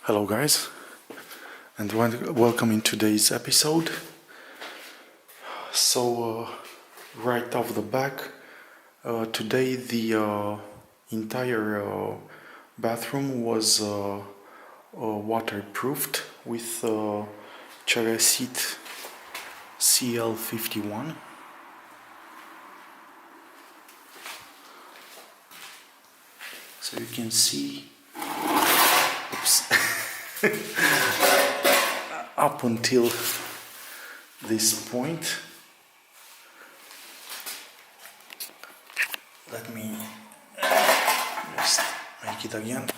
Hello guys, and welcome in today's episode. So right off the back, today the entire bathroom was waterproofed with Cheresit CL51. So you can see, oops, up until this point. Let me just make it again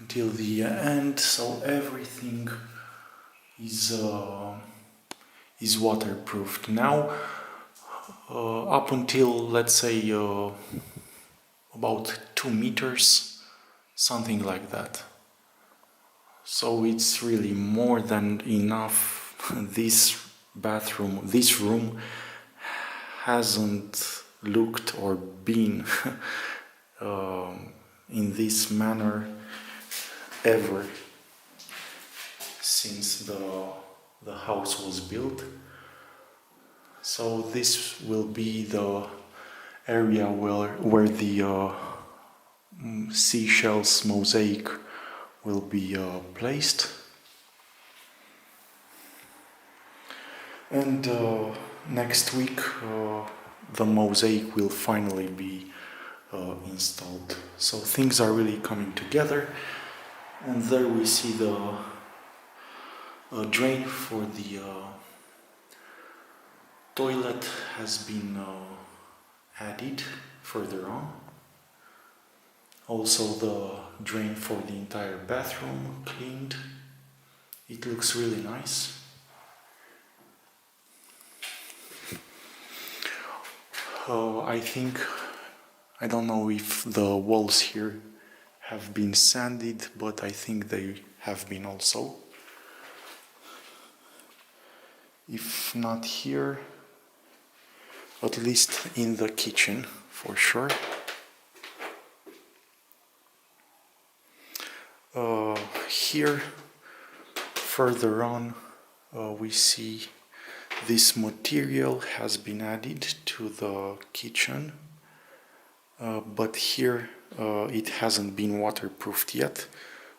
until the end, so everything is waterproofed now. Up until, let's say, about 2 meters, something like that. So it's really more than enough. This room hasn't looked or been in this manner ever since the house was built. So this will be the area where the seashells mosaic will be placed. And next week the mosaic will finally be installed. So things are really coming together. And there we see the drain for the toilet has been added further on. Also the drain for the entire bathroom cleaned. It looks really nice. I don't know if the walls here have been sanded, but I think they have been also. If not here, at least in the kitchen for sure. Here, further on, we see this material has been added to the kitchen, but here it hasn't been waterproofed yet,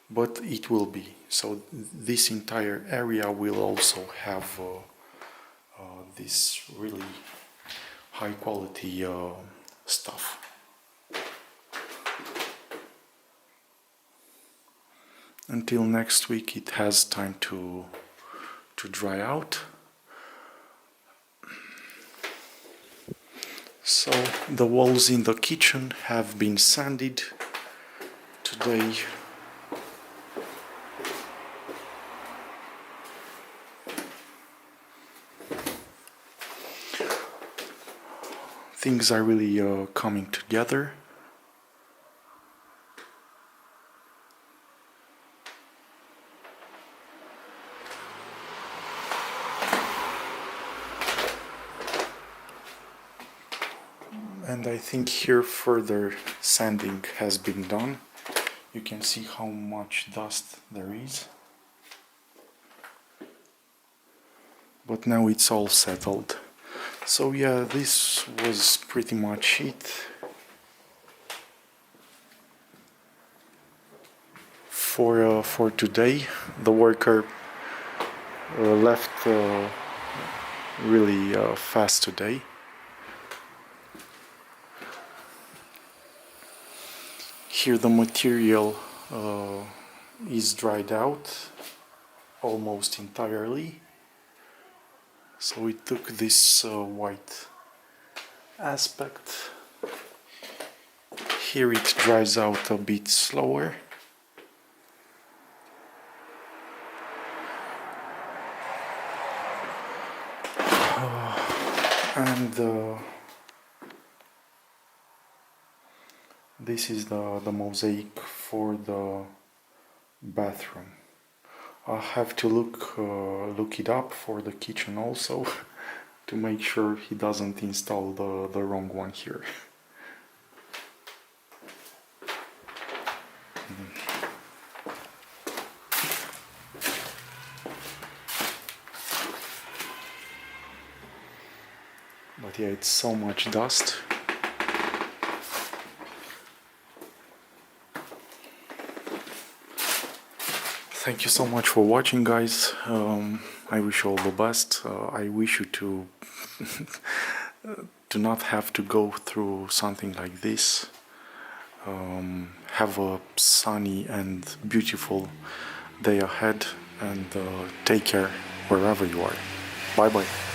but it will be. So this entire area will also have this really high quality stuff. Until next week it has time to dry out. So the walls in the kitchen have been sanded today. Things are really coming together. And I think here further sanding has been done. You can see how much dust there is. But now it's all settled. So yeah, this was pretty much it for today. The worker left really fast today. Here the material is dried out almost entirely. So we took this white aspect. Here it dries out a bit slower. And this is the mosaic for the bathroom. I'll have to look it up for the kitchen also to make sure he doesn't install the wrong one here. But yeah, it's so much dust. Thank you so much for watching, guys. I wish you all the best. I wish you to do not have to go through something like this. Have a sunny and beautiful day ahead, and take care wherever you are. Bye bye.